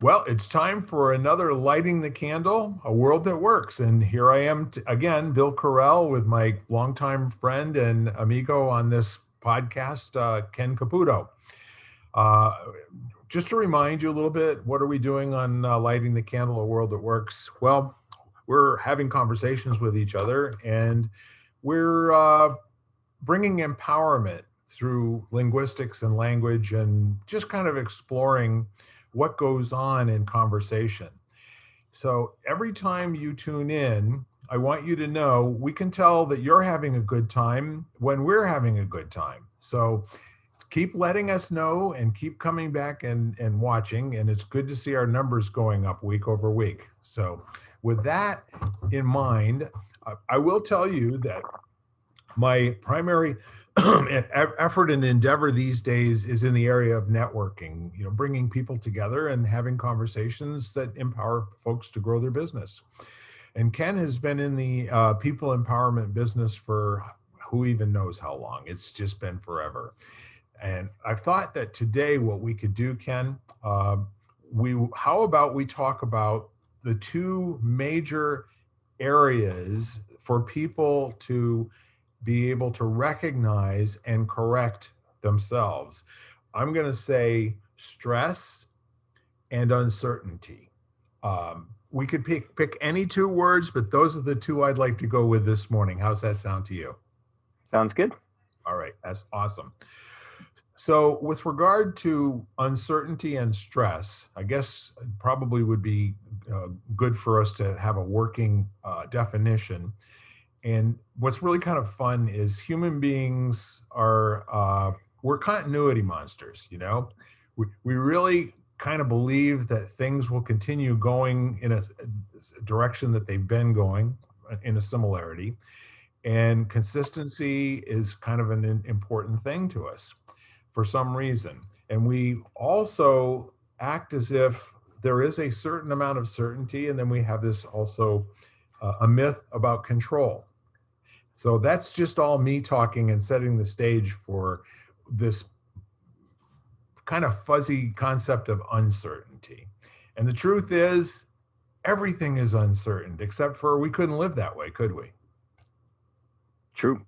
Well, it's time for another Lighting the Candle, a world that works. And here I am again, Bill Correll, with my longtime friend and amigo on this podcast, Ken Caputo. Uh, just to remind you a little bit, what are we doing on Lighting the Candle, a world that works? Well, we're having conversations with each other, and we're bringing empowerment through linguistics and language, and just kind of exploring what goes on in conversation. So every time you tune in, I want you to know we can tell that you're having a good time when we're having a good time. So keep letting us know and keep coming back and watching. And it's good to see our numbers going up week over week. So with that in mind, I will tell you that my primary effort and endeavor these days is in the area of networking, bringing people together and having conversations that empower folks to grow their business. And Ken has been in the people empowerment business for who even knows how long. It's just been forever. And I thought that today what we could do, Ken, how about we talk about the two major areas for people to be able to recognize and correct themselves. I'm going to say stress and uncertainty. We could pick any two words, but those are the two I'd like to go with this morning. How's that sound to you? Sounds good. All right, that's awesome. So with regard to uncertainty and stress, I guess it probably would be good for us to have a working definition. And what's really kind of fun is human beings we're continuity monsters, We really kind of believe that things will continue going in a direction that they've been going, in a similarity. And consistency is kind of an important thing to us for some reason. And we also act as if there is a certain amount of certainty, and then we have this also a myth about control. So that's just all me talking and setting the stage for this kind of fuzzy concept of uncertainty. And the truth is, everything is uncertain, except for we couldn't live that way, could we? True.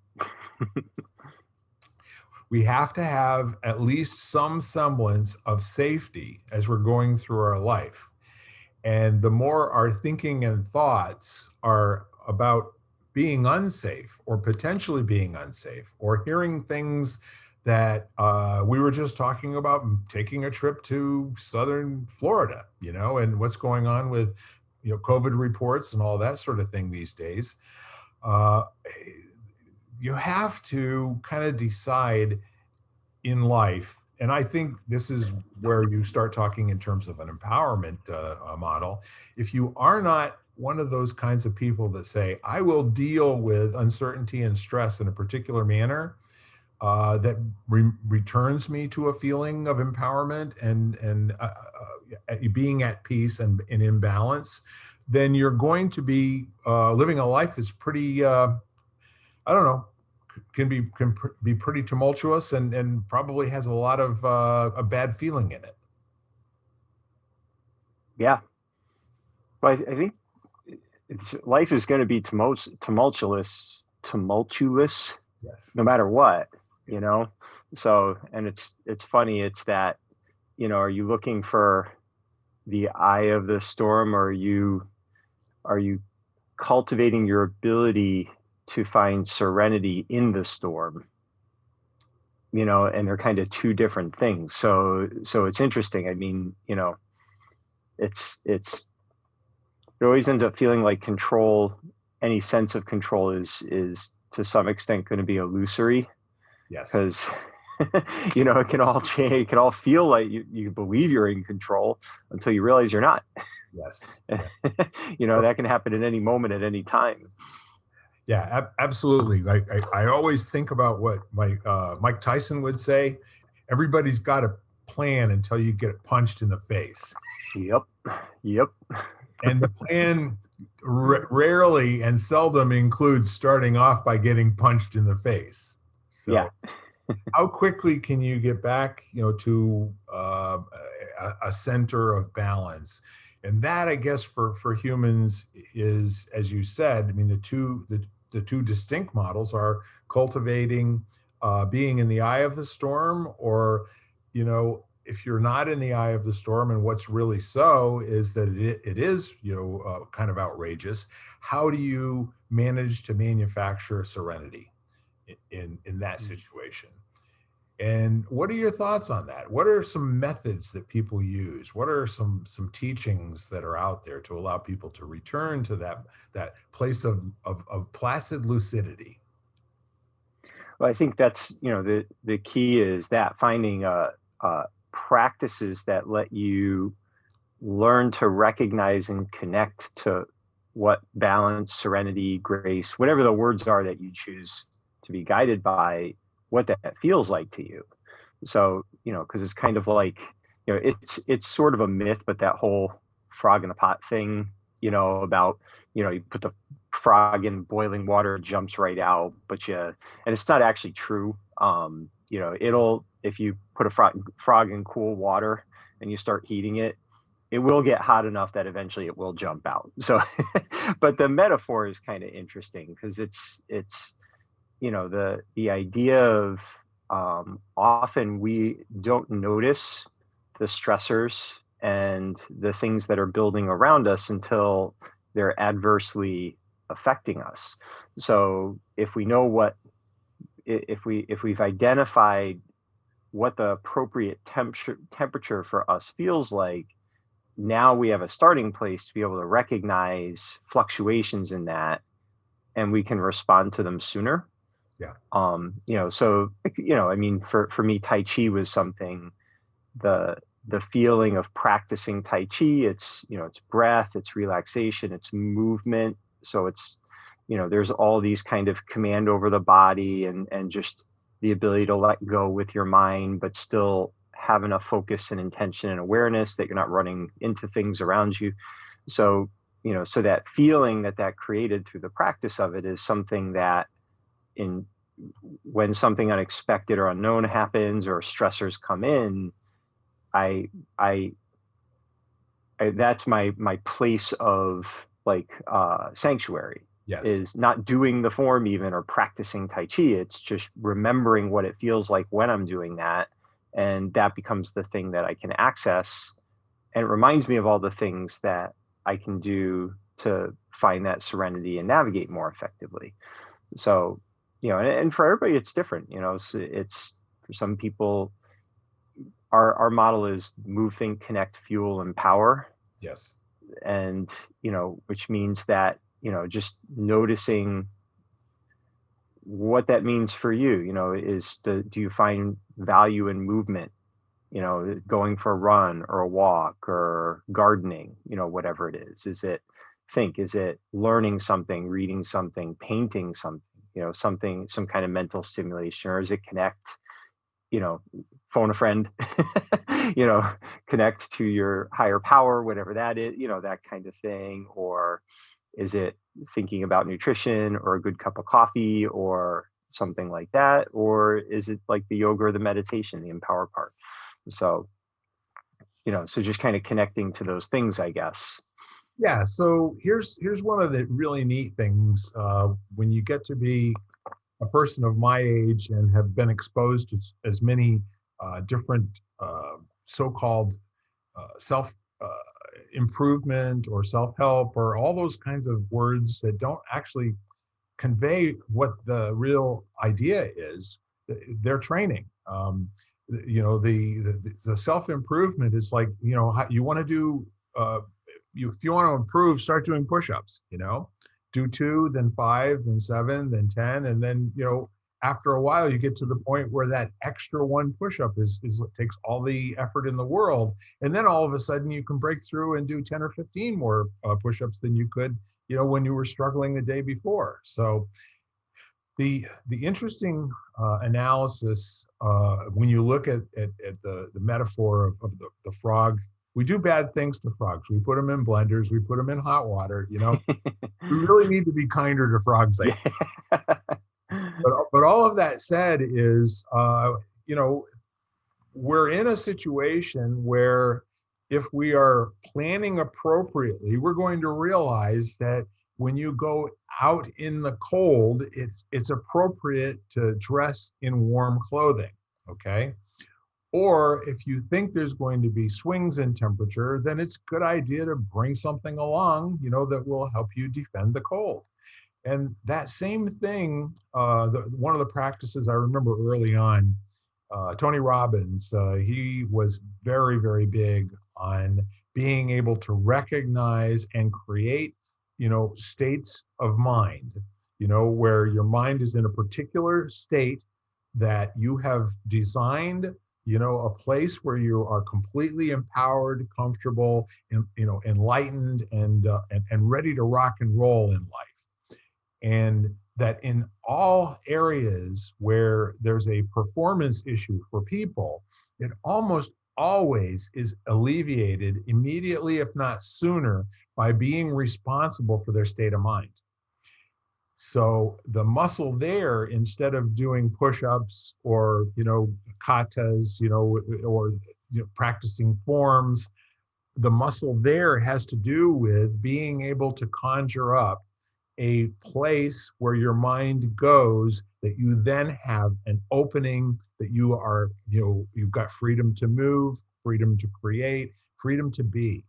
We have to have at least some semblance of safety as we're going through our life. And the more our thinking and thoughts are about being unsafe or potentially being unsafe, or hearing things that we were just talking about, taking a trip to southern Florida, and what's going on with, COVID reports and all that sort of thing these days. You have to kind of decide in life, and I think this is where you start talking in terms of an empowerment model. If you are not one of those kinds of people that say, I will deal with uncertainty and stress in a particular manner that returns me to a feeling of empowerment and being at peace and in balance, then you're going to be living a life that's pretty, I don't know, can be pretty tumultuous and probably has a lot of a bad feeling in it. Yeah. Well, I think life is going to be tumultuous, Yes. no matter what, So, and it's funny. It's that, are you looking for the eye of the storm, or are you cultivating your ability to find serenity in the storm? And they're kind of two different things. So it's interesting. I mean, it always ends up feeling like control, any sense of control is to some extent going to be illusory. Yes. Because it can all change. It can all feel like you believe you're in control until you realize you're not. Yes. That can happen at any moment, at any time. Yeah, absolutely. I always think about what Mike Tyson would say: everybody's got a plan until you get punched in the face. Yep. And the plan rarely and seldom includes starting off by getting punched in the face. So yeah. How quickly can you get back, to a center of balance. And that, I guess, for humans is, as you said, I mean, the two distinct models are cultivating being in the eye of the storm, or, if you're not in the eye of the storm, and what's really so is that it is, kind of outrageous. How do you manage to manufacture serenity in that situation? And what are your thoughts on that? What are some methods that people use? What are some teachings that are out there to allow people to return to that place of placid lucidity? Well, I think that's, the key is that finding practices that let you learn to recognize and connect to what balance, serenity, grace, whatever the words are that you choose to be guided by, what that feels like to you. So, because it's kind of like, it's sort of a myth, but that whole frog in a pot thing, about, you put the frog in boiling water, it jumps right out, and it's not actually true. If you put a frog in cool water and you start heating it, it will get hot enough that eventually it will jump out. So, but the metaphor is kind of interesting because it's the idea of, often we don't notice the stressors and the things that are building around us until they're adversely affecting us. So if we know if we've identified what the appropriate temperature for us feels like, now we have a starting place to be able to recognize fluctuations in that, and we can respond to them sooner. Yeah. So, I mean, for me, Tai Chi was something, the feeling of practicing Tai Chi, it's breath, it's relaxation, it's movement. So there's all these kind of command over the body, and just the ability to let go with your mind, but still have enough focus and intention and awareness that you're not running into things around you. So, so that feeling that created through the practice of it is something that, when something unexpected or unknown happens or stressors come in, I that's my place of, like, sanctuary. Yes. Is not doing the form even or practicing Tai Chi. It's just remembering what it feels like when I'm doing that, and that becomes the thing that I can access, and it reminds me of all the things that I can do to find that serenity and navigate more effectively. So, and for everybody it's different. It's for some people, our model is move, think, connect, fuel, empower. Yes. And which means that, just noticing what that means for you. Do you find value in movement, going for a run or a walk or gardening, whatever it is it is it learning something, reading something, painting something, some kind of mental stimulation, or is it connect, phone a friend, connect to your higher power, whatever that is, that kind of thing. Or is it thinking about nutrition or a good cup of coffee or something like that? Or is it like the yoga or the meditation, the empower part? So, so just kind of connecting to those things, I guess. Yeah. So here's one of the really neat things, when you get to be a person of my age and have been exposed to as many different so-called self improvement or self-help or all those kinds of words that don't actually convey what the real idea is. They're training. The self-improvement is like, you want to do, if you want to improve, start doing push-ups. Do 2, then 5, then 7, then 10, and then after a while you get to the point where that extra one push-up is takes all the effort in the world, and then all of a sudden you can break through and do 10 or 15 more push-ups than you could when you were struggling the day before. So the interesting analysis, when you look at the metaphor of the frog. We do bad things to frogs. We put them in blenders. We put them in hot water. We really need to be kinder to frogs. Yeah. But all of that said is, we're in a situation where if we are planning appropriately, we're going to realize that when you go out in the cold, it's appropriate to dress in warm clothing. Okay. Or if you think there's going to be swings in temperature, then it's a good idea to bring something along, that will help you defend the cold. And that same thing, one of the practices I remember early on, Tony Robbins, he was very, very big on being able to recognize and create, states of mind, where your mind is in a particular state that you have designed, a place where you are completely empowered, comfortable, and, enlightened, and ready to rock and roll in life. And that in all areas where there's a performance issue for people, it almost always is alleviated immediately, if not sooner, by being responsible for their state of mind. So the muscle there, instead of doing push-ups or, katas, or practicing forms, the muscle there has to do with being able to conjure up a place where your mind goes, that you then have an opening, that you are, you've got freedom to move, freedom to create, freedom to be,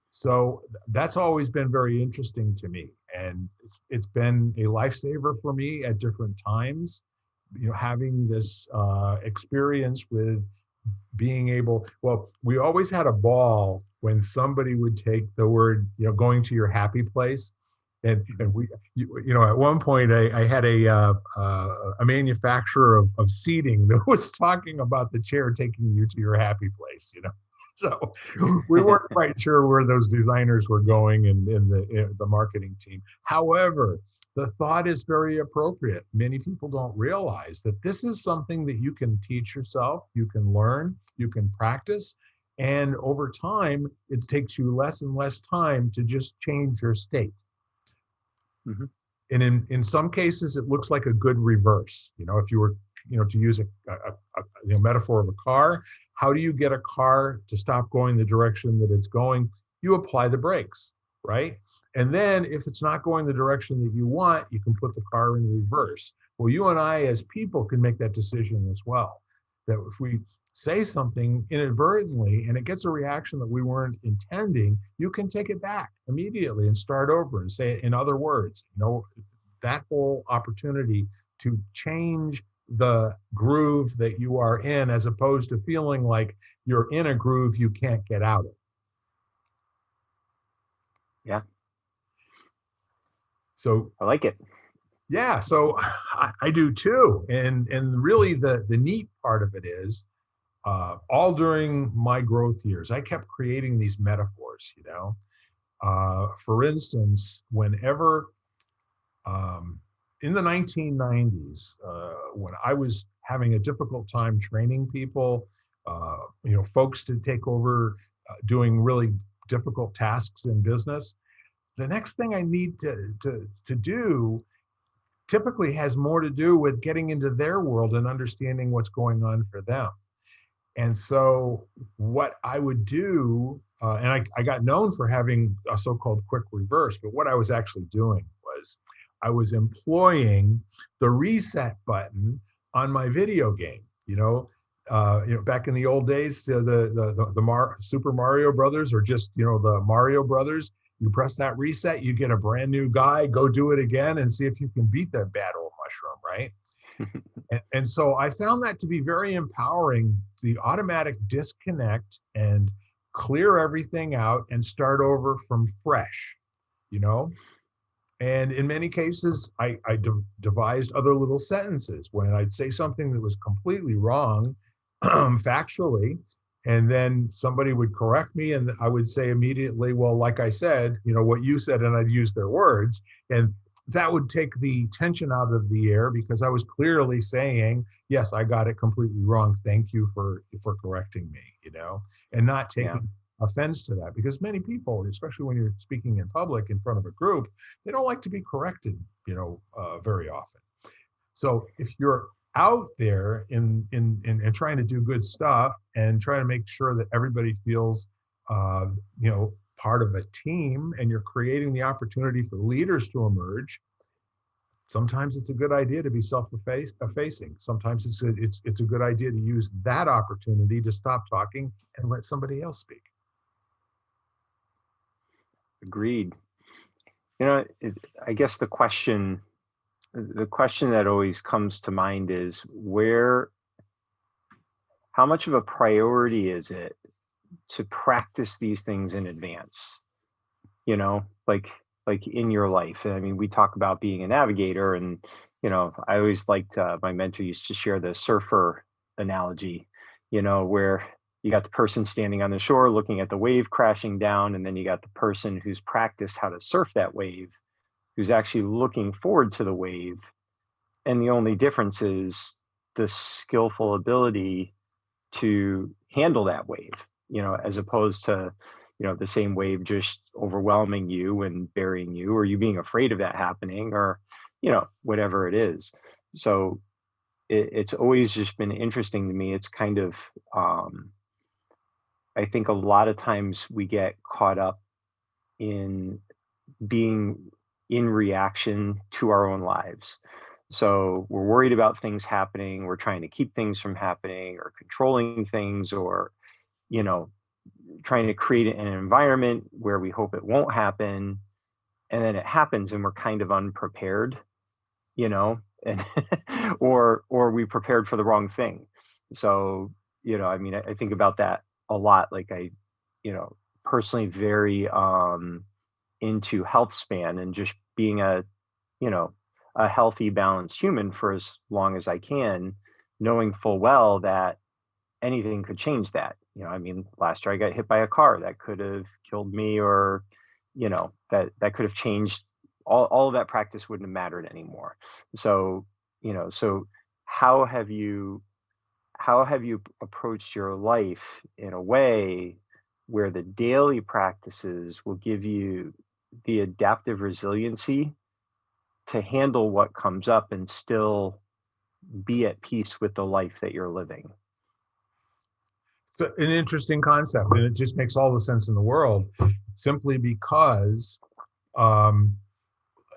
So that's always been very interesting to me. And it's been a lifesaver for me at different times, having this experience with being able, well, we always had a ball when somebody would take the word, going to your happy place. And we, at one point I had a manufacturer of seating that was talking about the chair taking you to your happy place, So we weren't quite sure where those designers were going in the marketing team. However, the thought is very appropriate. Many people don't realize that this is something that you can teach yourself, you can learn, you can practice, and over time, it takes you less and less time to just change your state. Mm-hmm. And in some cases, it looks like a good reverse. If you were, to use a metaphor of a car, how do you get a car to stop going the direction that it's going? You apply the brakes, right? And then if it's not going the direction that you want, you can put the car in reverse. Well, you and I as people can make that decision as well. That if we say something inadvertently and it gets a reaction that we weren't intending, you can take it back immediately and start over and say it in other words. That whole opportunity to change the groove that you are in, as opposed to feeling like you're in a groove you can't get out of. Yeah. So I like it. Yeah, so I do too. And really the neat part of it is, all during my growth years, I kept creating these metaphors, For instance, whenever in the 1990s, when I was having a difficult time training people, folks to take over doing really difficult tasks in business, the next thing I need to do typically has more to do with getting into their world and understanding what's going on for them. And so what I would do, and I got known for having a so-called quick reverse, but what I was actually doing was I was employing the reset button on my video game. Back in the old days, the Super Mario Brothers, or just the Mario Brothers. You press that reset, you get a brand new guy. Go do it again and see if you can beat that bad old mushroom, right? And so I found that to be very empowering, the automatic disconnect and clear everything out and start over from fresh, And in many cases, I devised other little sentences when I'd say something that was completely wrong, factually, and then somebody would correct me and I would say immediately, well, like I said, what you said, and I'd use their words. And that would take the tension out of the air because I was clearly saying, yes, I got it completely wrong. Thank you for correcting me, and not taking offense to that, because many people, especially when you're speaking in public in front of a group, they don't like to be corrected, very often. So if you're out there in trying to do good stuff and trying to make sure that everybody feels part of a team, and you're creating the opportunity for leaders to emerge. Sometimes it's a good idea to be self-effacing. Sometimes it's a good idea to use that opportunity to stop talking and let somebody else speak. Agreed. I guess the question that always comes to mind is how much of a priority is it to practice these things in advance? Like in your life. I mean, we talk about being a navigator, and I always liked, my mentor used to share the surfer analogy, where you got the person standing on the shore looking at the wave crashing down, and then you got the person who's practiced how to surf that wave, who's actually looking forward to the wave. And the only difference is the skillful ability to handle that wave, as opposed to, the same wave just overwhelming you and burying you, or you being afraid of that happening, or, whatever it is. So it's always just been interesting to me. It's kind of, I think a lot of times we get caught up in being in reaction to our own lives. So we're worried about things happening. We're trying to keep things from happening, or controlling things, or, you know, trying to create an environment where we hope it won't happen. And then it happens and we're kind of unprepared, and or we prepared for the wrong thing. So, I mean, I think about that a lot. Like you know, personally very into health span and just being you know, a healthy, balanced human for as long as I can, knowing full well that anything could change that. I mean, last year I got hit by a car that could have killed me, or, that could have changed all of that. Practice wouldn't have mattered anymore. So, so how have you approached your life in a way where the daily practices will give you the adaptive resiliency to handle what comes up and still be at peace with the life that you're living? It's an interesting concept, and it just makes all the sense in the world, simply because um,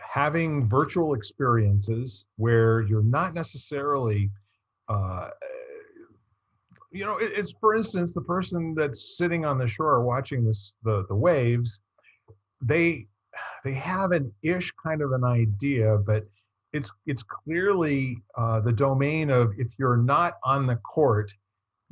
having virtual experiences where you're not necessarily uh, it's, for instance, the person that's sitting on the shore watching the waves, they they have an ish kind of an idea, but it's clearly the domain of, if you're not on the court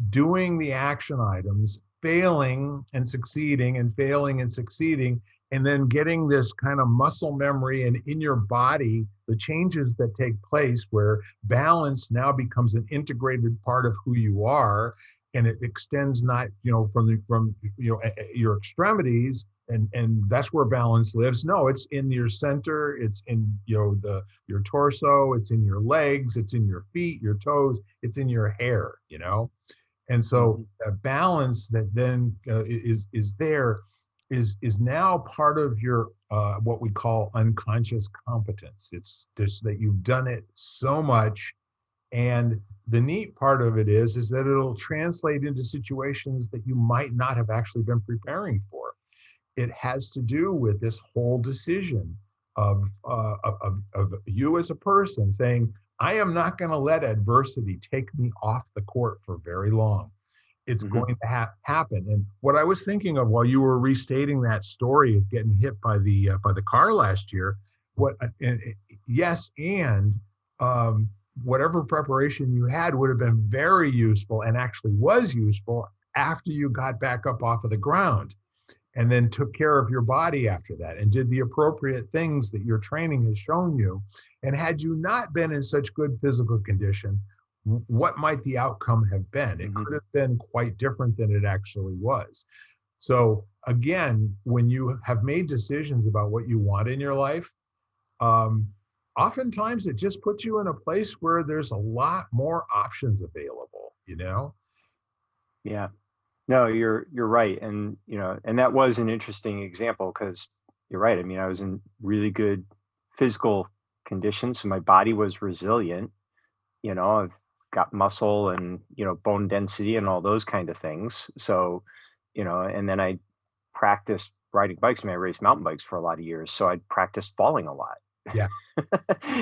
doing the action items, failing and succeeding and failing and succeeding, and then getting this kind of muscle memory, and in your body, the changes that take place where balance now becomes an integrated part of who you are. And it extends not, from your extremities, and that's where balance lives. No, it's in your center, it's in, your torso, it's in your legs, it's in your feet, your toes, it's in your hair. And so Mhm. a balance that then is there is now part of your what we call unconscious competence. It's just that you've done it so much, and the neat part of it is that it'll translate into situations that you might not have actually been preparing for. It has to do with this whole decision of you as a person saying, I am not going to let adversity take me off the court for very long. It's Mhm. going to happen. And what I was thinking of while you were restating that story of getting hit by the car last year, what and, yes, and um, whatever preparation you had would have been very useful, and actually was useful after you got back up off of the ground, and then took care of your body after that, and did the appropriate things that your training has shown you. And had you not been in such good physical condition, what might the outcome have been? It Mhm. could have been quite different than it actually was. So again, when you have made decisions about what you want in your life, um, oftentimes it just puts you in a place where there's a lot more options available. Yeah. No, you're right. And, and that was an interesting example, because you're right. I mean, I was in really good physical condition, so my body was resilient. I've got muscle and, bone density and all those kind of things. So, and then I practiced riding bikes. I mean, I raced mountain bikes for a lot of years. So I practiced falling a lot. Yeah.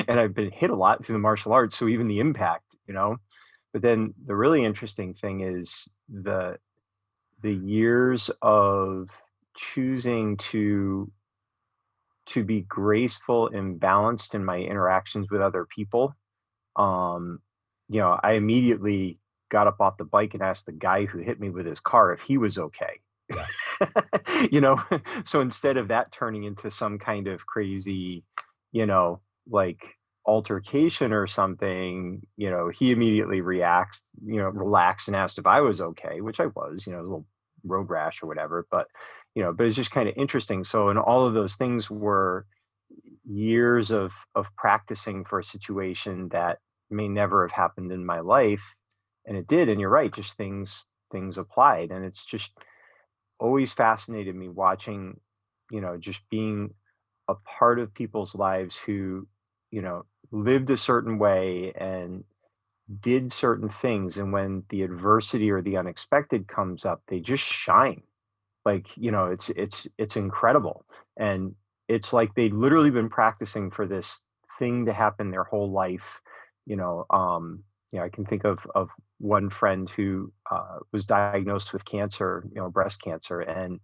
And I've been hit a lot through the martial arts. So even the impact. But then the really interesting thing is the years of choosing to be graceful and balanced in my interactions with other people. um I immediately got up off the bike and asked the guy who hit me with his car if he was okay. Yeah. you know so instead of that turning into some kind of crazy, you know like altercation or something, he immediately reacts, relaxed and asked if I was okay, which I was. It was a little road rash or whatever, but it's just kind of interesting. So, and all of those things were years of practicing for a situation that may never have happened in my life, and it did. And you're right, just things applied. And it's just always fascinated me watching, just being a part of people's lives who, lived a certain way and did certain things, and when the adversity or the unexpected comes up, they just shine. Like, it's incredible. And it's like they'd literally been practicing for this thing to happen their whole life. I can think of one friend who was diagnosed with cancer, breast cancer, and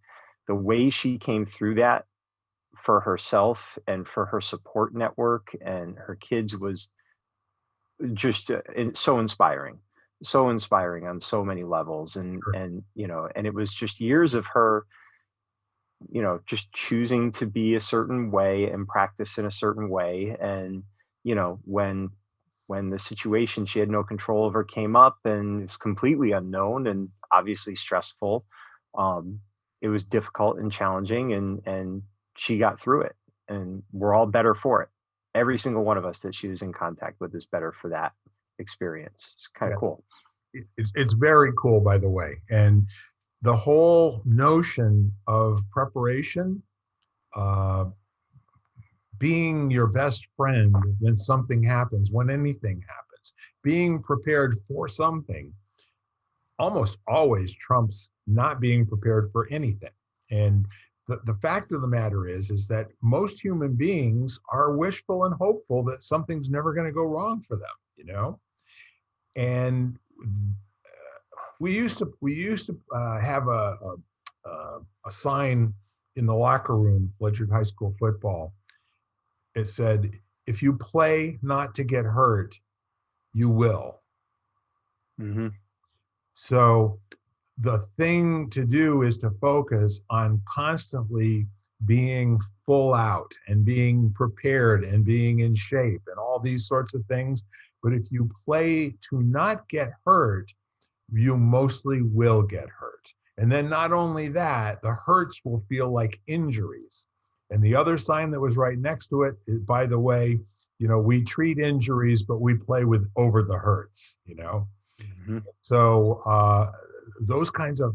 the way she came through that for herself and for her support network and her kids was just so inspiring, so inspiring on so many levels. And it was just years of her, just choosing to be a certain way and practice in a certain way. And, when the situation she had no control over came up and it's completely unknown and obviously stressful, um, it was difficult and challenging, and she got through it, and we're all better for it. Every single one of us that she was in contact with is better for that experience. It's kind Yeah. of cool. It's very cool, by the way. And the whole notion of preparation, uh, being your best friend when something happens, when anything happens, being prepared for something almost always trumps not being prepared for anything. And the fact of the matter is that most human beings are wishful and hopeful that something's never going to go wrong for them. And we used to have a sign in the locker room, Ledger High School football. It said, "If you play not to get hurt, you will." Hmm. So the thing to do is to focus on constantly being full out and being prepared and being in shape and all these sorts of things. But if you play to not get hurt, you mostly will get hurt. And then not only that, the hurts will feel like injuries. And the other sign that was right next to it is, by the way, we treat injuries, but we play with over the hurts. Hmm. So those kinds of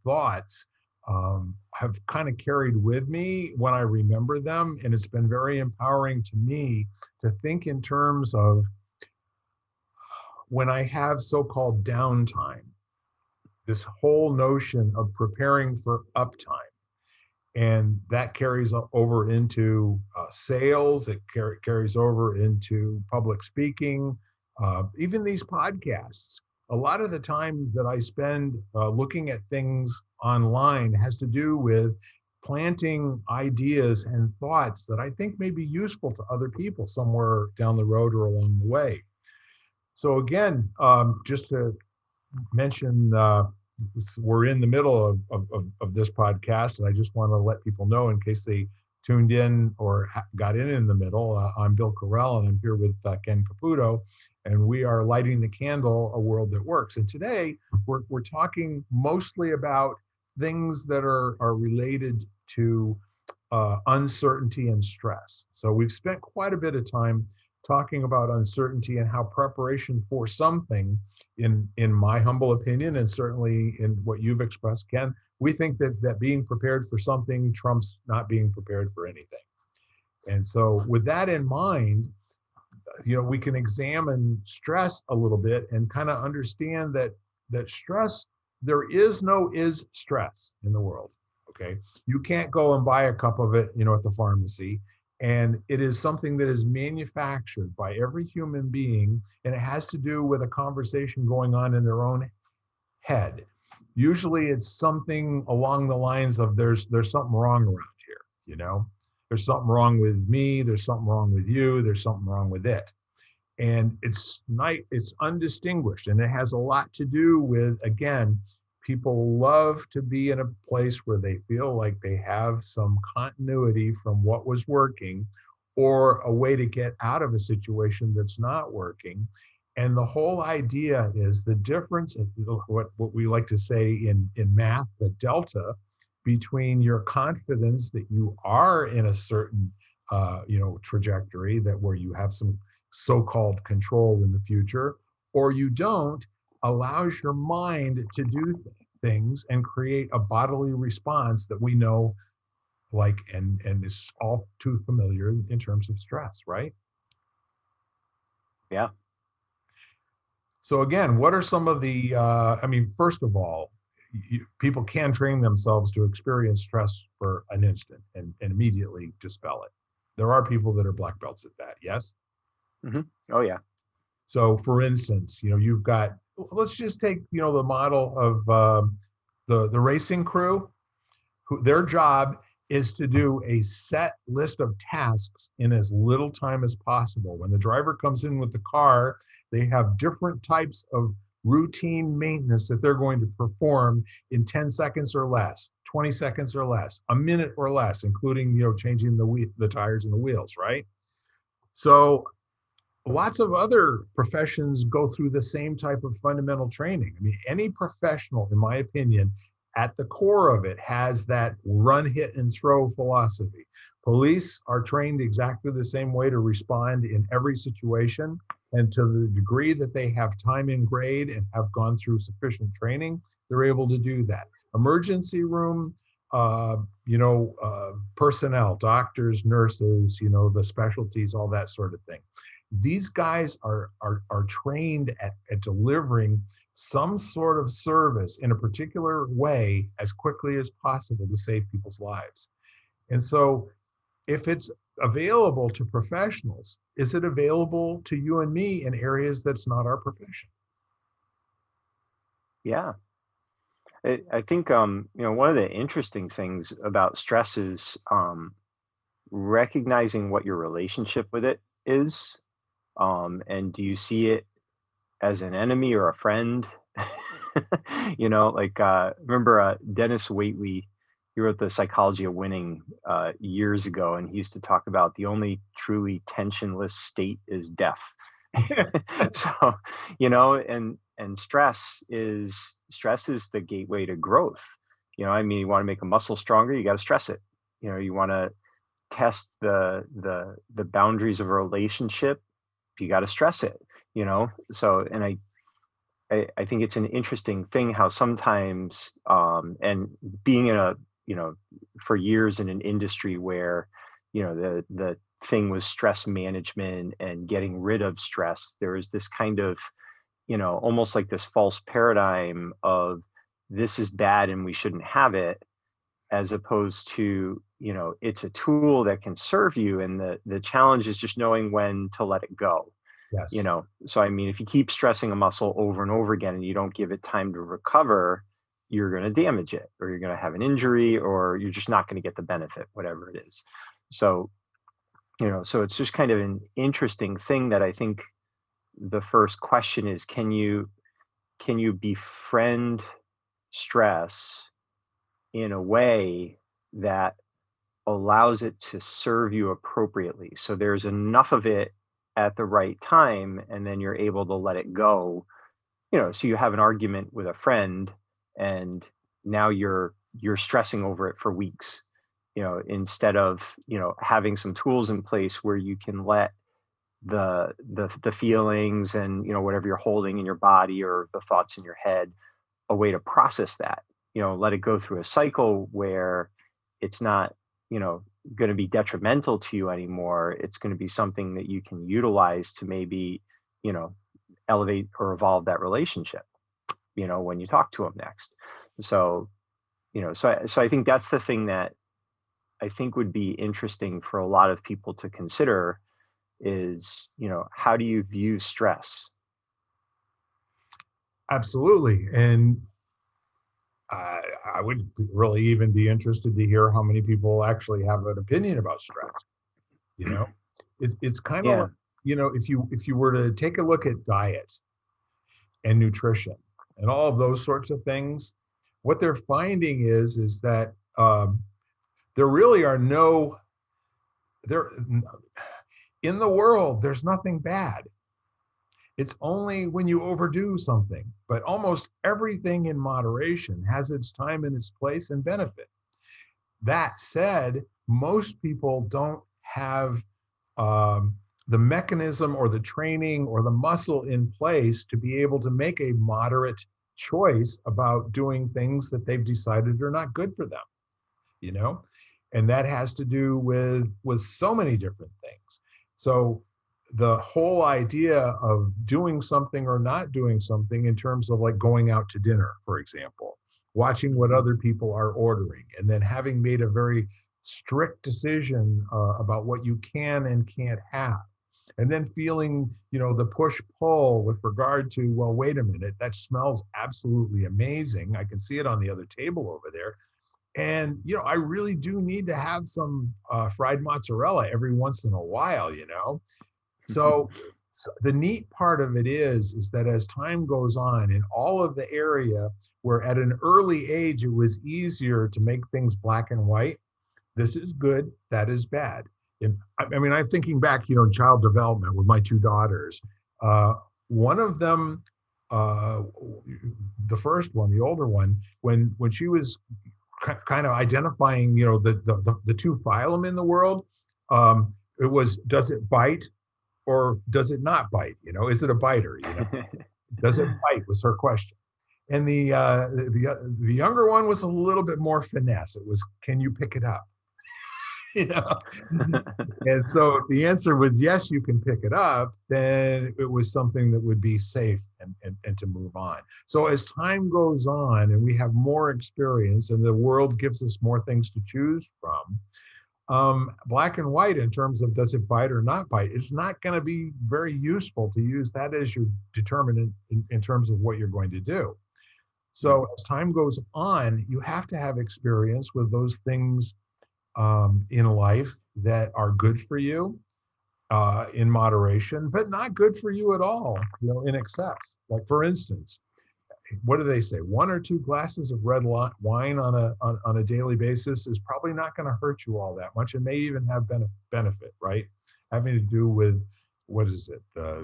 thoughts have kind of carried with me when I remember them. And it's been very empowering to me to think in terms of when I have so-called downtime, this whole notion of preparing for uptime. And that carries over into sales. It carries over into public speaking, even these podcasts. A lot of the time that I spend looking at things online has to do with planting ideas and thoughts that I think may be useful to other people somewhere down the road or along the way. So again, just to mention, we're in the middle of this podcast, and I just want to let people know in case they tuned in or got in the middle. I'm Bill Correll, and I'm here with Ken Caputo, and we are lighting the candle, a world that works. And today we're talking mostly about things that are related to uncertainty and stress. So we've spent quite a bit of time talking about uncertainty and how preparation for something, in my humble opinion, and certainly in what you've expressed, Ken, we think that being prepared for something trumps not being prepared for anything. And so with that in mind, we can examine stress a little bit and kind of understand that stress, there is no is stress in the world. Okay, you can't go and buy a cup of it, at the pharmacy, and it is something that is manufactured by every human being, and it has to do with a conversation going on in their own head. Usually it's something along the lines of there's something wrong around here, there's something wrong with me, there's something wrong with you, there's something wrong with it. And it's undistinguished, and it has a lot to do with, again, people love to be in a place where they feel like they have some continuity from what was working, or a way to get out of a situation that's not working. And the whole idea is the difference in what we like to say in math, the delta between your confidence that you are in a certain trajectory, that where you have some so-called control in the future, or you don't, allows your mind to do things and create a bodily response that we know, like, and is all too familiar in terms of stress, right? Yeah. So again, what are some of the, first of all, people can train themselves to experience stress for an instant and immediately dispel it. There are people that are black belts at that, yes? Mm-hmm. Oh, yeah. So for instance, you've got, let's just take, the model of the racing crew, who their job is to do a set list of tasks in as little time as possible. When the driver comes in with the car, they have different types of routine maintenance that they're going to perform in 10 seconds or less, 20 seconds or less, a minute or less, including, changing the tires and the wheels, right? So lots of other professions go through the same type of fundamental training. I mean, any professional, in my opinion, at the core of it has that run, hit, and throw philosophy. Police are trained exactly the same way to respond in every situation. And to the degree that they have time in grade and have gone through sufficient training, they're able to do that. Emergency room, personnel, doctors, nurses, the specialties, all that sort of thing. These guys are trained at delivering some sort of service in a particular way as quickly as possible to save people's lives. And so if it's available to professionals, is it available to you and me in areas that's not our profession? Yeah. I think, one of the interesting things about stress is recognizing what your relationship with it is. And do you see it as an enemy or a friend? Remember Dennis Waitley, he wrote The Psychology of Winning years ago, and he used to talk about the only truly tensionless state is death. So, and stress is the gateway to growth. You want to make a muscle stronger, you got to stress it. You want to test the boundaries of a relationship, you got to stress it. So, and I think it's an interesting thing how sometimes, and being in for years in an industry where, the thing was stress management and getting rid of stress, there is this kind of, almost like this false paradigm of this is bad and we shouldn't have it, as opposed to, it's a tool that can serve you. And the challenge is just knowing when to let it go. Yes. So if you keep stressing a muscle over and over again and you don't give it time to recover, you're going to damage it, or you're going to have an injury, or you're just not going to get the benefit, whatever it is. So, so it's just kind of an interesting thing that I think the first question is, can you befriend stress in a way that allows it to serve you appropriately? So there's enough of it at the right time, and then you're able to let it go. So you have an argument with a friend, and now you're stressing over it for weeks, instead of, having some tools in place where you can let the feelings and, whatever you're holding in your body or the thoughts in your head, a way to process that, let it go through a cycle where it's not, going to be detrimental to you anymore. It's going to be something that you can utilize to maybe, you know, elevate or evolve that relationship, you know, when you talk to them next. So, you know, so I think that's the thing that I think would be interesting for a lot of people to consider is, you know, how do you view stress? Absolutely. And I would really even be interested to hear how many people actually have an opinion about stress. You know, it's kind of like, Yeah. you know, if you were to take a look at diet and nutrition and all of those sorts of things, what they're finding is that there really are no there in the world. There's nothing bad. It's only when you overdo something. But almost everything in moderation has its time and its place and benefit. That said, most people don't have um, the mechanism or the training or the muscle in place to be able to make a moderate choice about doing things that they've decided are not good for them, you know? And that has to do with so many different things. So the whole idea of doing something or not doing something in terms of like going out to dinner, for example, watching what Mhm. other people are ordering, and then having made a very strict decision about what you can and can't have, and then feeling, you know, the push pull with regard to, well, wait a minute, that smells absolutely amazing, I can see it on the other table over there, and, you know, I really do need to have some fried mozzarella every once in a while, you know. So, the neat part of it is that as time goes on in all of the area where at an early age it was easier to make things black and white, this is good, that is bad. And I mean, I'm thinking back, you know, in child development with my two daughters. Uh, One of them, uh, the first one, the older one, when she was kind of identifying, you know, the two phylum in the world, it was, does it bite or does it not bite? You know, is it a biter? You know, does it bite was her question. And the younger one was a little bit more finesse. It was, can you pick it up? You know, and so if the answer was yes, you can pick it up, then it was something that would be safe and to move on. So as time goes on and we have more experience and the world gives us more things to choose from, black and white in terms of does it bite or not bite, it's not going to be very useful to use that as your determinant in terms of what you're going to do. So as time goes on, you have to have experience with those things in life that are good for you in moderation, but not good for you at all, you know, in excess. Like for instance, what do they say? One or two glasses of red wine on a daily basis is probably not going to hurt you all that much, and may even have benefit, right? Having to do with what is it?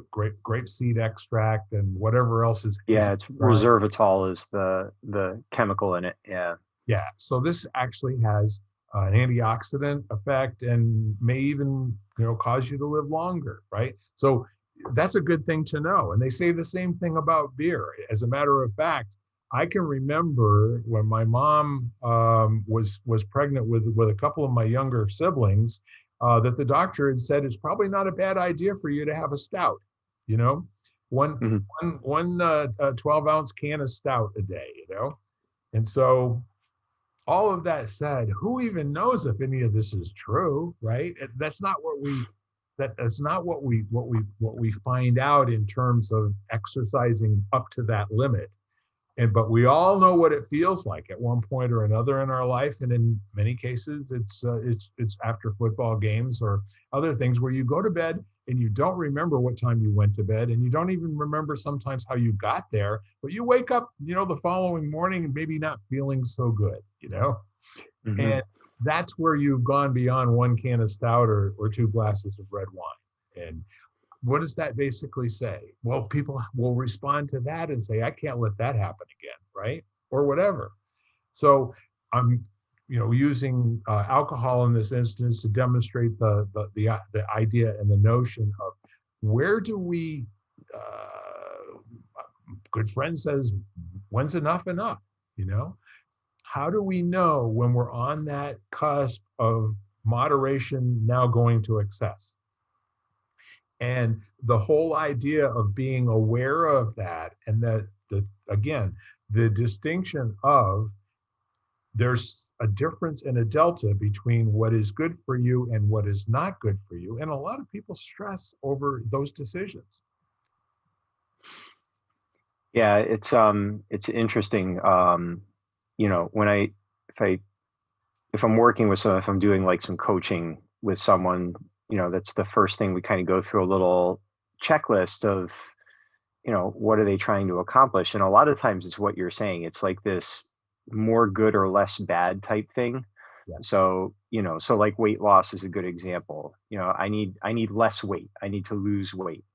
Grape seed extract and whatever else is Yeah, in it's wine. resveratrol is the chemical in it. Yeah. Yeah, so this actually has an antioxidant effect and may even, you know, cause you to live longer, right? So that's a good thing to know. And they say the same thing about beer. As a matter of fact, I can remember when my mom was pregnant with a couple of my younger siblings, that the doctor had said it's probably not a bad idea for you to have a stout, you know, one Mhm. 12-ounce can of stout a day, you know. And so all of that said, who even knows if any of this is true, right? That's not what we that's not what we find out in terms of exercising up to that limit. And but we all know what it feels like at one point or another in our life, and in many cases it's after football games or other things where you go to bed and you don't remember what time you went to bed, and you don't even remember sometimes how you got there, but you wake up, you know, the following morning and maybe not feeling so good, you know. Mhm. And that's where you've gone beyond one can of stout or two glasses of red wine. And what does that basically say? Well, people will respond to that and say, I can't let that happen again, right? Or whatever. So I'm, you know, using alcohol in this instance to demonstrate the idea and the notion of where do we, good friend says, when's enough enough? You know, how do we know when we're on that cusp of moderation now going to excess. And the whole idea of being aware of that, and that the again, the distinction of there's a difference and a delta between what is good for you and what is not good for you. And a lot of people stress over those decisions. Yeah, it's interesting. When if I if I'm working with someone, if I'm doing like some coaching with someone, that's the first thing we kind of go through a little checklist of, what are they trying to accomplish? And a lot of times it's what you're saying. It's like this more good or less bad type thing. Yes. So like weight loss is a good example. I need less weight. I need to lose weight,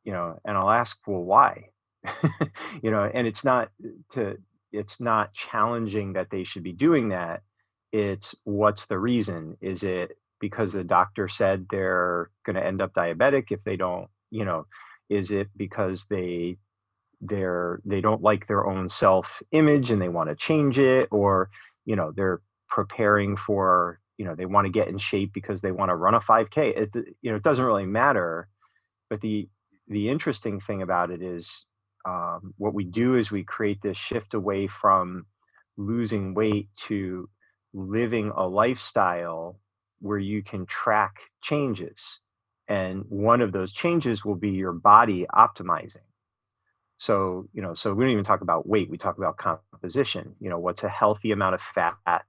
and I'll ask, well, why? And to it's not challenging that they should be doing that. It's what's the reason? Is it because the doctor said they're going to end up diabetic if they don't, is it because they don't like their own self image and they want to change it, or they're preparing for, they want to get in shape because they want to run a 5K. It doesn't really matter. But the interesting thing about it is, what we do is we create this shift away from losing weight to living a lifestyle where you can track changes. And one of those changes will be your body optimizing. So we don't even talk about weight, we talk about composition. What's a healthy amount of fat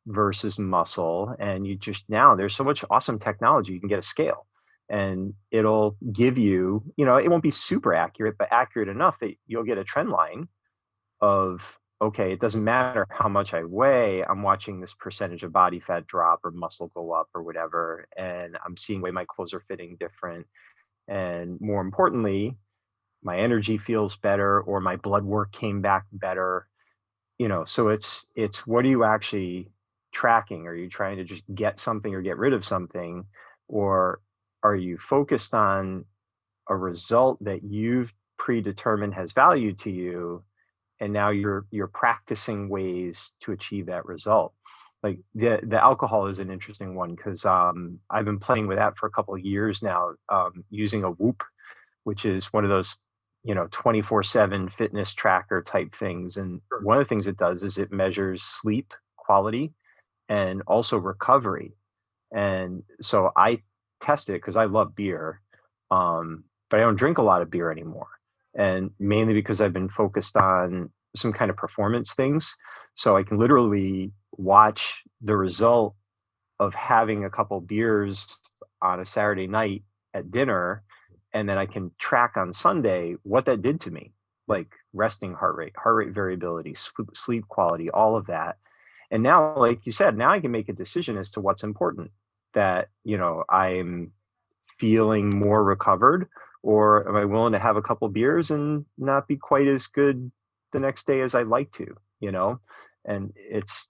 versus muscle? And there's so much awesome technology. You can get a scale and it'll give you, it won't be super accurate, but accurate enough that you'll get a trend line of, okay, it doesn't matter how much I weigh, I'm watching this percentage of body fat drop or muscle go up or whatever, and I'm seeing the way my clothes are fitting different. And more importantly, my energy feels better or my blood work came back better. So it's what are you actually tracking? Are you trying to just get something or get rid of something, or are you focused on a result that you've predetermined has value to you, and now you're practicing ways to achieve that result? Like the alcohol is an interesting one, because I've been playing with that for a couple of years now, using a Whoop, which is one of those 24/7 fitness tracker type things. And Sure. one of the things it does is it measures sleep quality and also recovery. And so I test it because I love beer, but I don't drink a lot of beer anymore. And mainly because I've been focused on some kind of performance things. So I can literally watch the result of having a couple beers on a Saturday night at dinner, and then I can track on Sunday what that did to me, like resting heart rate variability, sleep quality, all of that. And now, like you said, now I can make a decision as to what's important, that, I'm feeling more recovered, or am I willing to have a couple beers and not be quite as good the next day as I'd like to, and it's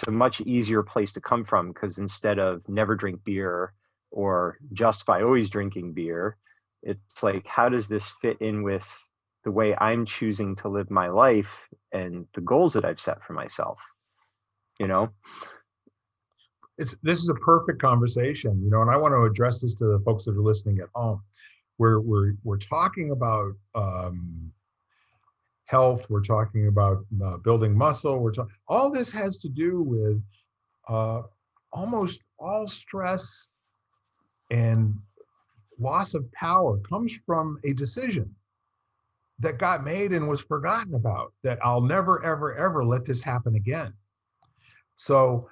a much easier place to come from, because instead of never drink beer or justify always drinking beer, it's like, how does this fit in with the way I'm choosing to live my life and the goals that I've set for myself, you know? This is a perfect conversation, and I want to address this to the folks that are listening at home. We're talking about health. We're talking about building muscle. All this has to do with almost all stress and loss of power comes from a decision that got made and was forgotten about, that I'll never, ever, ever let this happen again. So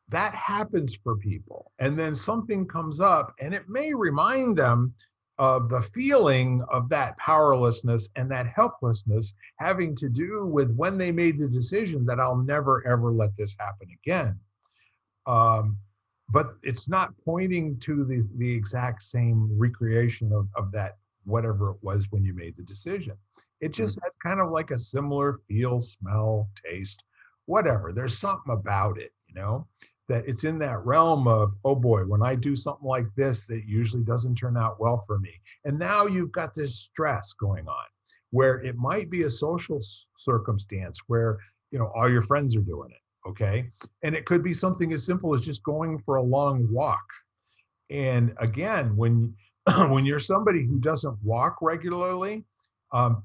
that happens for people. And then something comes up and it may remind them of the feeling of that powerlessness and that helplessness having to do with when they made the decision that I'll never, ever let this happen again. But it's not pointing to the exact same recreation of that, whatever it was when you made the decision. It just has kind of like a similar feel, smell, taste, whatever. There's something about it, that it's in that realm of, oh boy, when I do something like this, it usually doesn't turn out well for me. And now you've got this stress going on where it might be a social circumstance where, all your friends are doing it. Okay. And it could be something as simple as just going for a long walk. And again, when when you're somebody who doesn't walk regularly,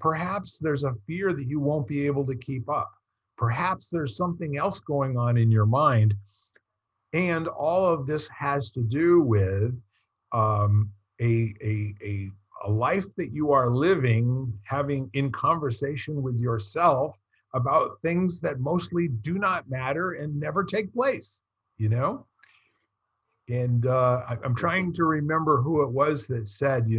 perhaps there's a fear that you won't be able to keep up. Perhaps there's something else going on in your mind, and all of this has to do with um, a life that you are living, having in conversation with yourself about things that mostly do not matter and never take place. You know. And I'm trying to remember who it was that said,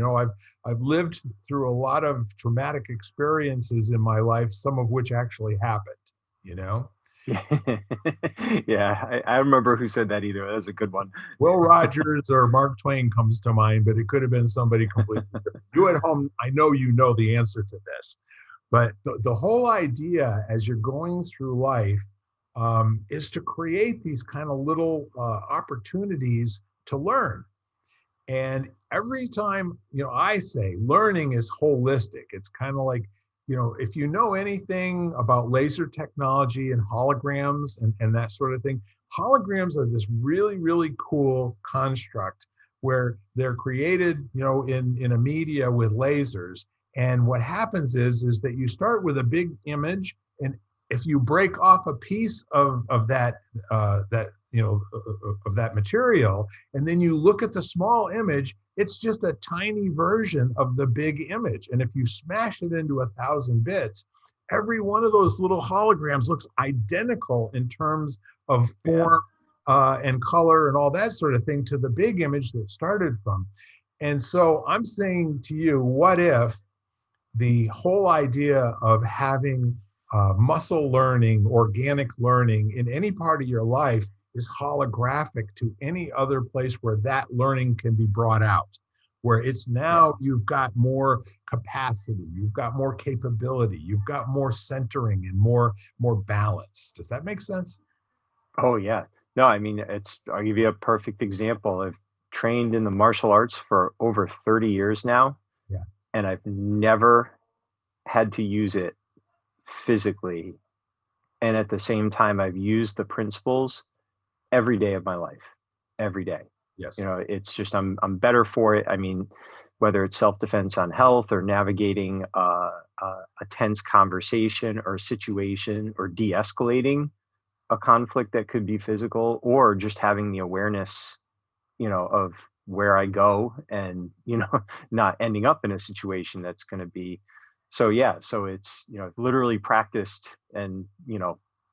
I've lived through a lot of traumatic experiences in my life, some of which actually happened. You know, Yeah, yeah. I remember who said that either. That was a good one. Will Rogers or Mark Twain comes to mind, but it could have been somebody completely different. You at home, I know you know the answer to this, but the whole idea as you're going through life is to create these kind of little opportunities to learn. And every time, I say learning is holistic. It's kind of like, if you know anything about laser technology and holograms and that sort of thing, holograms are this really, really cool construct where they're created, in a media with lasers. And what happens is that you start with a big image, and if you break off a piece of that material, and then you look at the small image, it's just a tiny version of the big image. And if you smash it into 1,000 bits, every one of those little holograms looks identical in terms of Yeah. form and color and all that sort of thing to the big image that started from. And so I'm saying to you, what if the whole idea of having muscle learning, organic learning in any part of your life is holographic to any other place where that learning can be brought out, where it's Yeah. now you've got more capacity, you've got more capability, you've got more centering and more balance. Does that make sense? Oh, yeah. No, I mean, I'll give you a perfect example. I've trained in the martial arts for over 30 years now, Yeah. and I've never had to use it physically. And at the same time, I've used the principles every day of my life, every day. Yes. It's just I'm better for it. I mean, whether it's self-defense on health or navigating a tense conversation or situation or de-escalating a conflict that could be physical, or just having the awareness, of where I go and, not ending up in a situation that's going to be. So yeah, so it's, literally practiced and,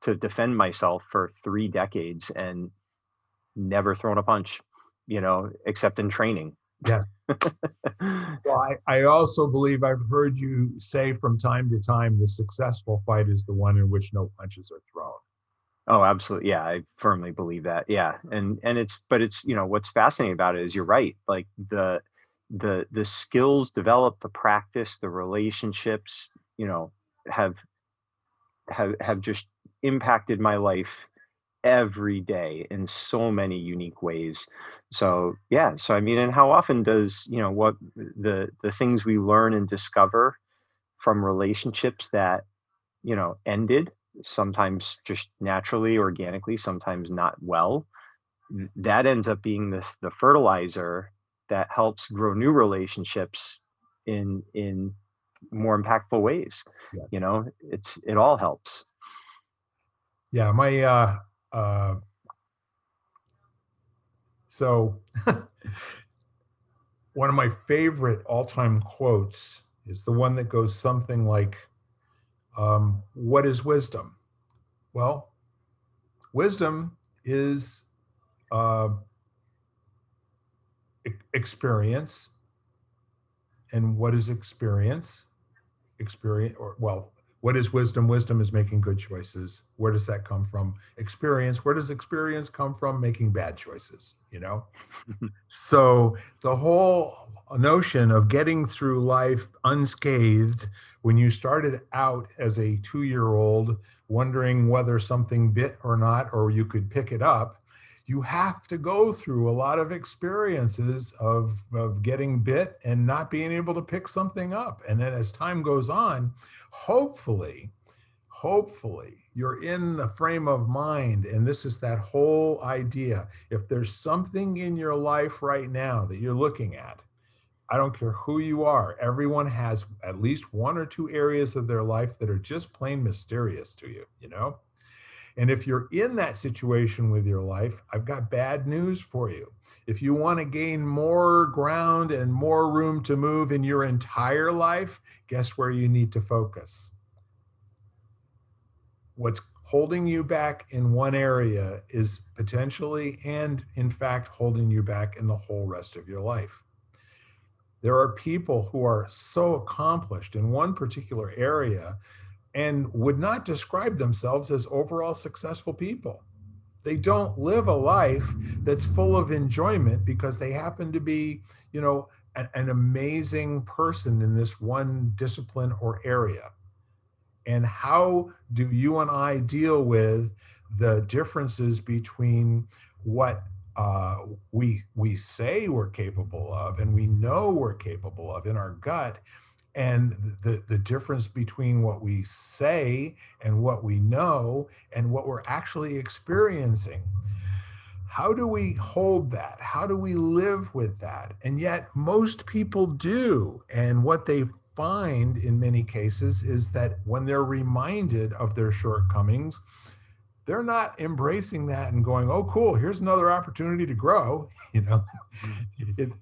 to defend myself for 3 decades and never thrown a punch, except in training. Yes. Well, I also believe I've heard you say from time to time the successful fight is the one in which no punches are thrown. Oh, absolutely. Yeah, I firmly believe that. Yeah. And it's, what's fascinating about it is you're right. Like the skills developed, the practice, the relationships, you know, have have just impacted my life every day in so many unique ways. So, yeah, so I mean, and how often does, what the things we learn and discover from relationships that, ended, sometimes just naturally, organically, sometimes not well, that ends up being the fertilizer that helps grow new relationships in more impactful ways. Yes. It all helps. Yeah, my uh so one of my favorite all-time quotes is the one that goes something like, what is wisdom? Well, wisdom is uh, experience. And what is experience? Experience, or well, what is wisdom? Wisdom is making good choices. Where does that come from? Experience. Where does experience come from? Making bad choices, So the whole notion of getting through life unscathed, when you started out as a 2-year-old wondering whether something bit or not, or you could pick it up, you have to go through a lot of experiences of getting bit and not being able to pick something up. And then as time goes on, hopefully, hopefully you're in the frame of mind, and this is that whole idea. If there's something in your life right now that you're looking at, I don't care who you are, everyone has at least one or two areas of their life that are just plain mysterious to you, you know? And if you're in that situation with your life, I've got bad news for you. If you want to gain more ground and more room to move in your entire life, guess where you need to focus? What's holding you back in one area is potentially and in fact holding you back in the whole rest of your life. There are people who are so accomplished in one particular area and would not describe themselves as overall successful people. They don't live a life that's full of enjoyment because they happen to be, an amazing person in this one discipline or area. And how do you and I deal with the differences between what we say we're capable of and we know we're capable of in our gut, and the difference between what we say and what we know and what we're actually experiencing? How do we hold that? How do we live with that? And yet most people do. And what they find in many cases is that when they're reminded of their shortcomings, they're not embracing that and going, "Oh, cool, here's another opportunity to grow." You know,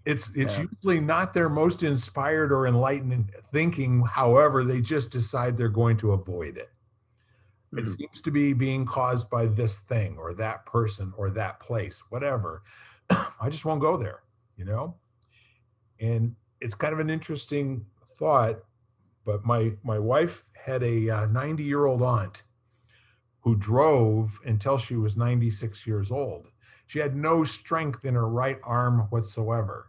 it's Yeah. usually not their most inspired or enlightened thinking. However, they just decide they're going to avoid it. It Mhm. seems to be being caused by this thing or that person or that place, whatever. I just won't go there, you know? And it's kind of an interesting thought, but my wife had a 90-year-old aunt who drove until she was 96 years old. She had no strength in her right arm whatsoever.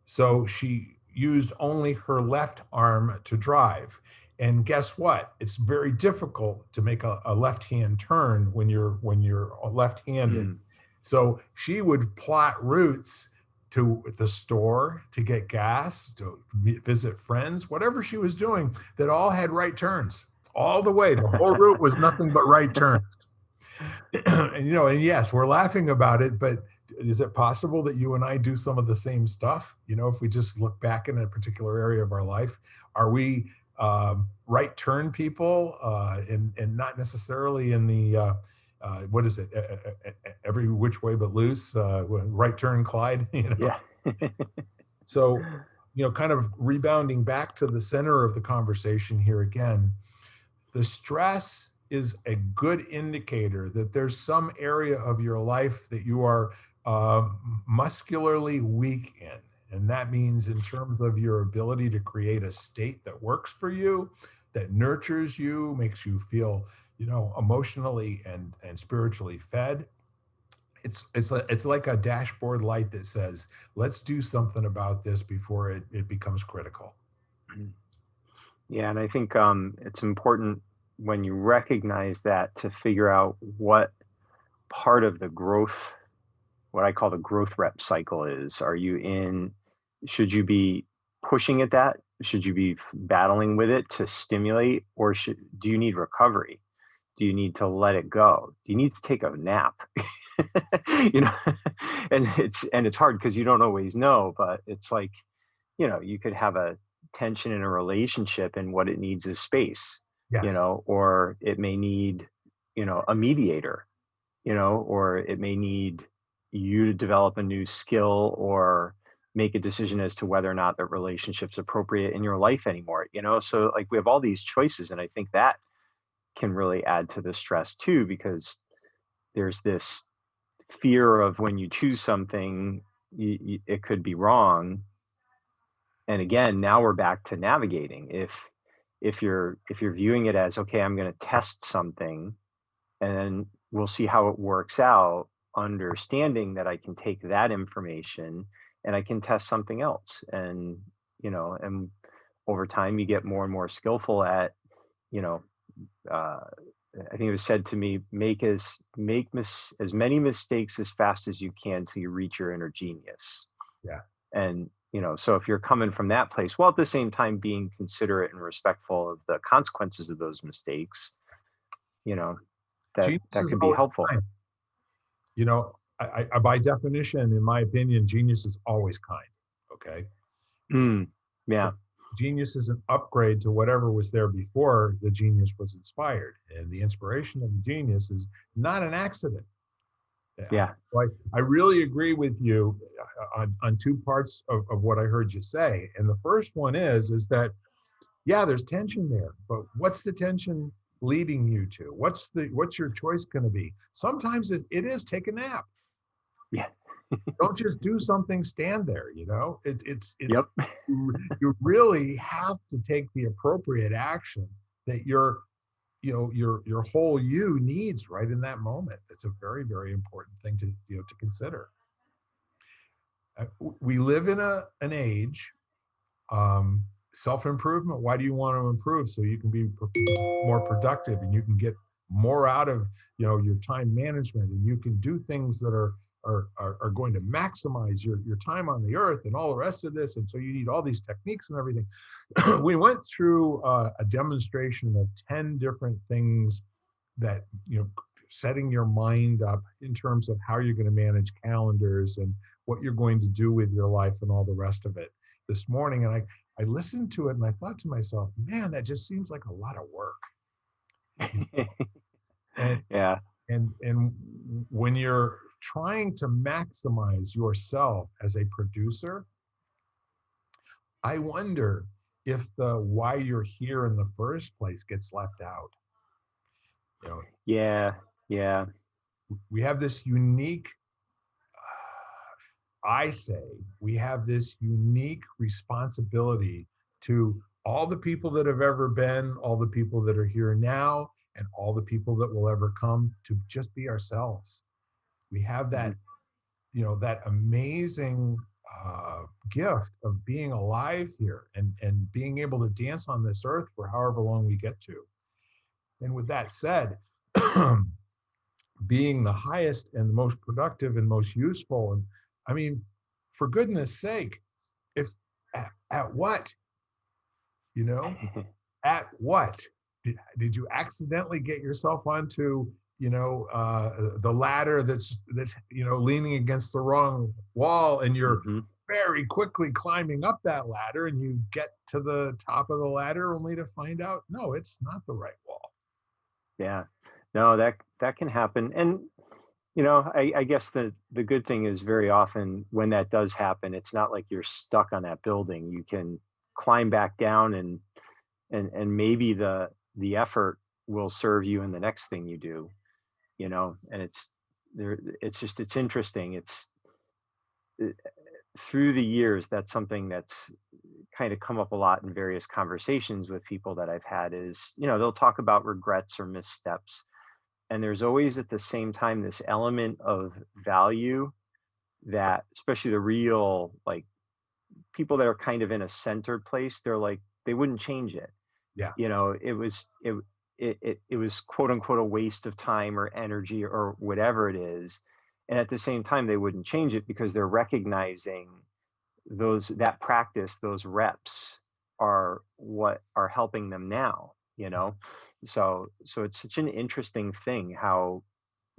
So she used only her left arm to drive. And guess what? It's very difficult to make a left-hand turn when you're left-handed. Mm. So she would plot routes to the store to get gas, to visit friends, whatever she was doing, that all had right turns all the way. The whole route was nothing but right turns. And yes, we're laughing about it, but is it possible that you and I do some of the same stuff? If we just look back in a particular area of our life, are we right turn people, and not necessarily in the what is it? Every which way but loose, right turn, Clyde. Yeah. So, kind of rebounding back to the center of the conversation here again, the stress is a good indicator that there's some area of your life that you are muscularly weak in. And that means in terms of your ability to create a state that works for you, that nurtures you, makes you feel, emotionally and spiritually fed. It's like a dashboard light that says, let's do something about this before it becomes critical. Yeah, and I think it's important when you recognize that to figure out what part of the growth, what I call the growth rep cycle is. Should you be pushing at that? Should you be battling with it to stimulate, or do you need recovery? Do you need to let it go? Do you need to take a nap? you know, and it's hard because you don't always know, but it's like, you could have a tension in a relationship and what it needs is space, Yes. or it may need, a mediator, or it may need you to develop a new skill or make a decision as to whether or not the relationship's appropriate in your life anymore, so like we have all these choices, and I think that can really add to the stress too, because there's this fear of when you choose something, it could be wrong. And again, now we're back to navigating. If you're viewing it as, okay, I'm going to test something and then we'll see how it works out, understanding that I can take that information and I can test something else, and over time you get more and more skillful at, you know uh, I think it was said to me, as many mistakes as fast as you can till you reach your inner genius. Yeah. And, so if you're coming from that place, while at the same time being considerate and respectful of the consequences of those mistakes, you know, Genius that is could be always helpful. kind. You know, by definition, in my opinion, genius is always kind. Okay. Mm, So yeah. genius is an upgrade to whatever was there before the genius was inspired. And the inspiration of the genius is not an accident. I, Yeah. like, I really agree with you on two parts of what I heard you say. And the first one is that, yeah, there's tension there, but what's the tension leading you to? What's your choice going to be? Sometimes it is take a nap. Yeah. Don't just do something, stand there. It's Yep. you really have to take the appropriate action that your whole you needs right in that moment. It's a very, very important thing to consider. We live in an age, um, self-improvement. Why do you want to improve? So you can be more productive and you can get more out of your time management, and you can do things that are going to maximize your time on the earth and all the rest of this. And so you need all these techniques and everything. We went through a demonstration of 10 different things that setting your mind up in terms of how you're going to manage calendars and what you're going to do with your life and all the rest of it this morning. And I listened to it and I thought to myself, man, that just seems like a lot of work. and Yeah. and when you're trying to maximize yourself as a producer, I wonder if the why you're here in the first place gets left out. you know Yeah. Yeah. we have this unique I say we have this unique responsibility to all the people that have ever been, all the people that are here now, and all the people that will ever come, to just be ourselves. We have Mhm. that amazing gift of being alive here and being able to dance on this earth for however long we get to. And with that said, being the highest and the most productive and most useful, and I mean, for goodness sake, if at what you know at what did you accidentally get yourself onto the ladder that's leaning against the wrong wall, and you're Mhm. very quickly climbing up that ladder, and you get to the top of the ladder only to find out, no, it's not the right wall. Yeah. No, that can happen. And I guess the good thing is very often when that does happen, it's not like you're stuck on that building. You can climb back down, and maybe the effort will serve you in the next thing you do, and it's interesting. It, through the years, that's something that's kind of come up a lot in various conversations with people that I've had is, they'll talk about regrets or missteps. And there's always at the same time this element of value that, especially the real, like, people that are kind of in a centered place, they're like, they wouldn't change it. Yeah. It was quote unquote a waste of time or energy or whatever it is. And at the same time, they wouldn't change it because they're recognizing that practice, those reps are what are helping them now. So it's such an interesting thing how,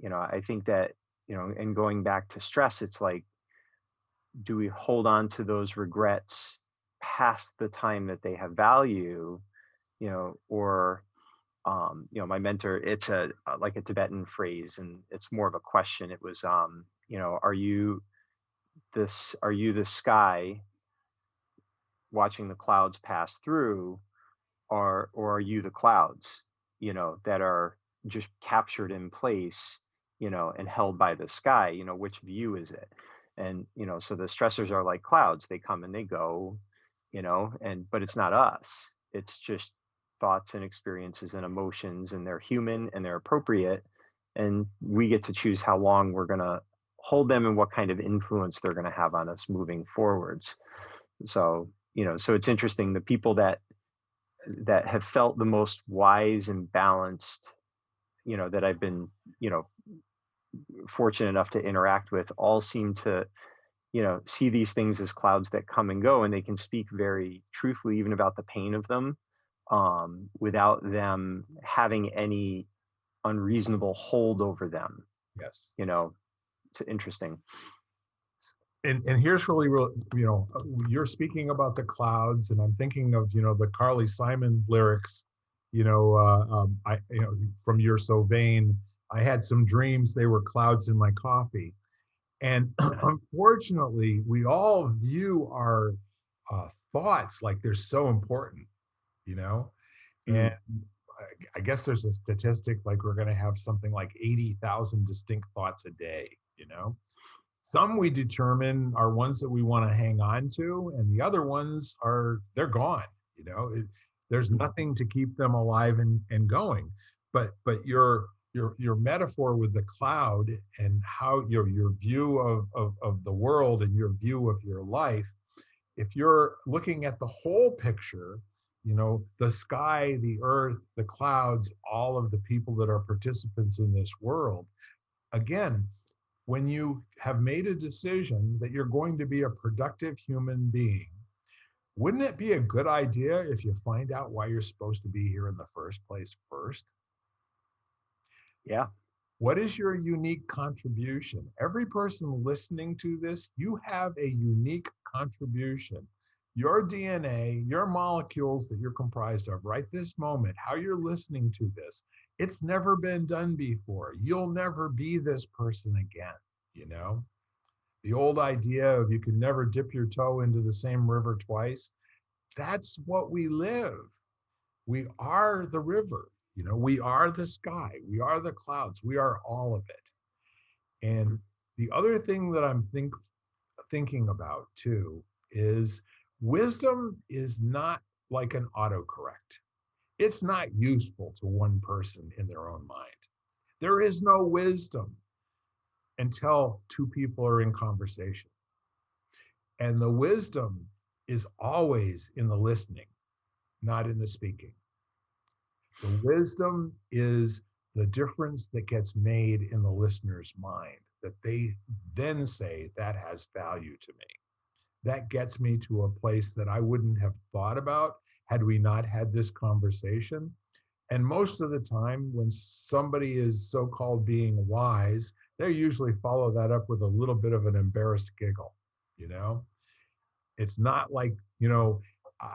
I think that, and going back to stress, it's like, do we hold on to those regrets past the time that they have value, or my mentor, it's like a Tibetan phrase, and it's more of a question. It was, are you the sky watching the clouds pass through, or are you the clouds, that are just captured in place, and held by the sky? Which view is it? And so the stressors are like clouds, they come and they go, but it's not us. It's just thoughts and experiences and emotions, and they're human and they're appropriate, and we get to choose how long we're going to hold them and what kind of influence they're going to have on us moving forwards. So it's interesting, the people that have felt the most wise and balanced, that I've been, you know, fortunate enough to interact with, all seem to, see these things as clouds that come and go, and they can speak very truthfully even about the pain of them, without them having any unreasonable hold over them. Yes. You know, it's interesting. And here's really real, you're speaking about the clouds, and I'm thinking of, the Carly Simon lyrics, from You're So Vain. I had some dreams, they were clouds in my coffee. And unfortunately, we all view our thoughts like they're so important, you know? And Mm, I guess there's a statistic like we're going to have something like 80,000 distinct thoughts a day, you know? Some we determine are ones that we want to hang on to, and the other ones they're gone. There's mhm, nothing to keep them alive and going. But your metaphor with the cloud and how your view of the world and your view of your life, if you're looking at the whole picture, the sky, the earth, the clouds, all of the people that are participants in this world, again, when you have made a decision that you're going to be a productive human being, wouldn't it be a good idea if you find out why you're supposed to be here in the first place first? yeah. What is your unique contribution? Every person listening to this, you have a unique contribution. Your DNA, your molecules that you're comprised of right this moment, how you're listening to this, it's never been done before. You'll never be this person again, you know? The old idea of you can never dip your toe into the same river twice, that's what we live. We are the river, we are the sky, we are the clouds, we are all of it. And Mhm, the other thing that I'm thinking about too is wisdom is not like an autocorrect. It's not useful to one person in their own mind. There is no wisdom until two people are in conversation. And the wisdom is always in the listening, not in the speaking. The wisdom is the difference that gets made in the listener's mind, that they then say, that has value to me. That gets me to a place that I wouldn't have thought about had we not had this conversation. And most of the time, when somebody is so called being wise, they usually follow that up with a little bit of an embarrassed giggle, you know? It's not like, uh,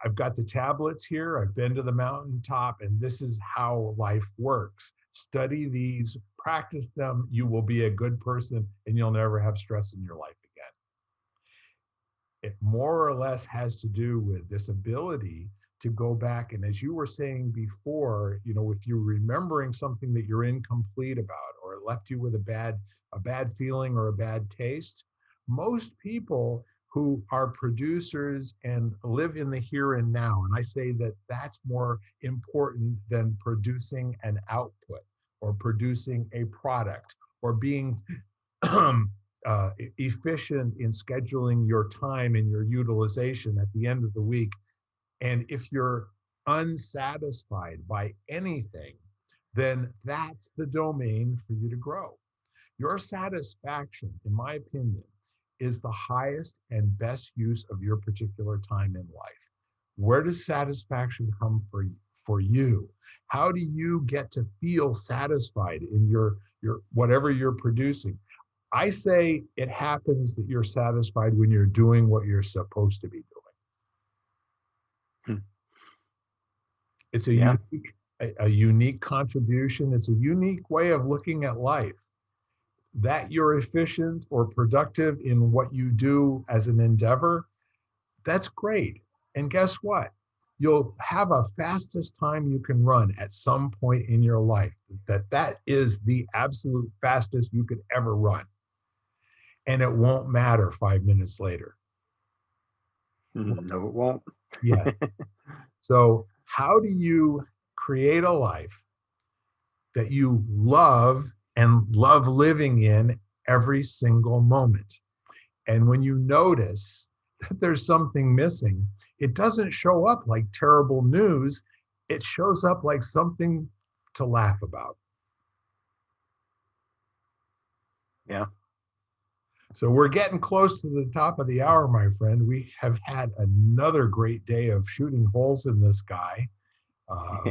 I've got the tablets here, I've been to the mountaintop, and this is how life works. Study these, practice them, you will be a good person, and you'll never have stress in your life again. It more or less has to do with this ability to go back. And as you were saying before, if you're remembering something that you're incomplete about, or it left you with a bad feeling or a bad taste, most people who are producers and live in the here and now, and I say that that's more important than producing an output or producing a product or being efficient in scheduling your time and your utilization at the end of the week. And if you're unsatisfied by anything, then that's the domain for you to grow. Your satisfaction, in my opinion, is the highest and best use of your particular time in life. Where does satisfaction come for you? How do you get to feel satisfied in your whatever you're producing? I say it happens that you're satisfied when you're doing what you're supposed to be doing. hmm, It's yeah. a unique contribution. It's a unique way of looking at life. That you're efficient or productive in what you do as an endeavor, that's great. And guess what? You'll have a fastest time you can run at some point in your life. That is the absolute fastest you could ever run. And it won't matter 5 minutes later. No, it won't. Yes. So, how do you create a life that you love and love living in every single moment? And when you notice that there's something missing, it doesn't show up like terrible news, it shows up like something to laugh about. Yeah. So, we're getting close to the top of the hour, my friend. We have had another great day of shooting holes in the sky, uh,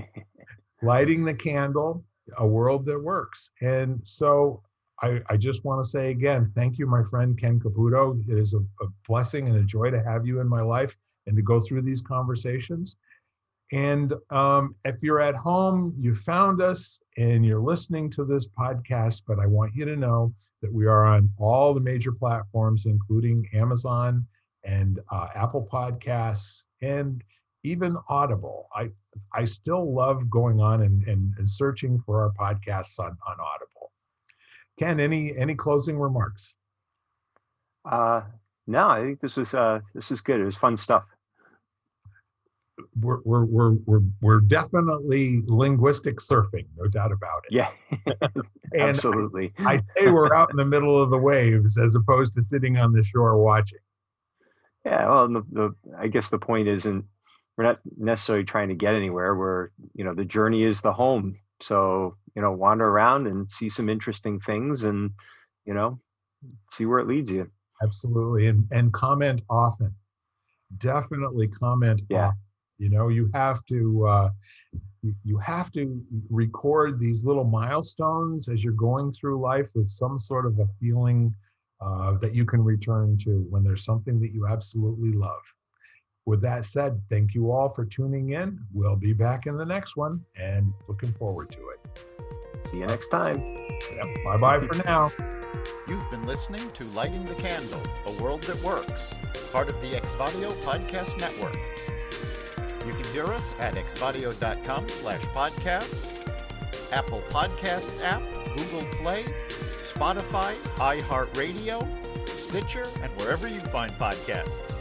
lighting the candle. a world that works. And so I just want to say again, thank you, my friend Ken Caputo. It is a blessing and a joy to have you in my life and to go through these conversations. And if you're at home, you found us and you're listening to this podcast, but I want you to know that we are on all the major platforms, including Amazon and Apple Podcasts and even Audible. I still love going on and searching for our podcasts on Audible. Ken, any closing remarks? No, I think this was good. It was fun stuff. We're definitely linguistic surfing, no doubt about it. Yeah, And absolutely. I say we're out in the middle of the waves as opposed to sitting on the shore watching. Yeah, well, I guess the point isn't we're not necessarily trying to get anywhere. The journey is the home. So, wander around and see some interesting things and, see where it leads you. Absolutely. And comment often. Definitely comment Yeah. often. You have to you have to record these little milestones as you're going through life with some sort of a feeling that you can return to when there's something that you absolutely love. With that said, thank you all for tuning in. We'll be back in the next one and looking forward to it. See you next time. Yep. Bye-bye for now. You've been listening to Lighting the Candle, A World That Works, part of the Exvadio Podcast Network. You can hear us at exvadio.com/podcast, Apple Podcasts app, Google Play, Spotify, iHeartRadio, Stitcher, and wherever you find podcasts.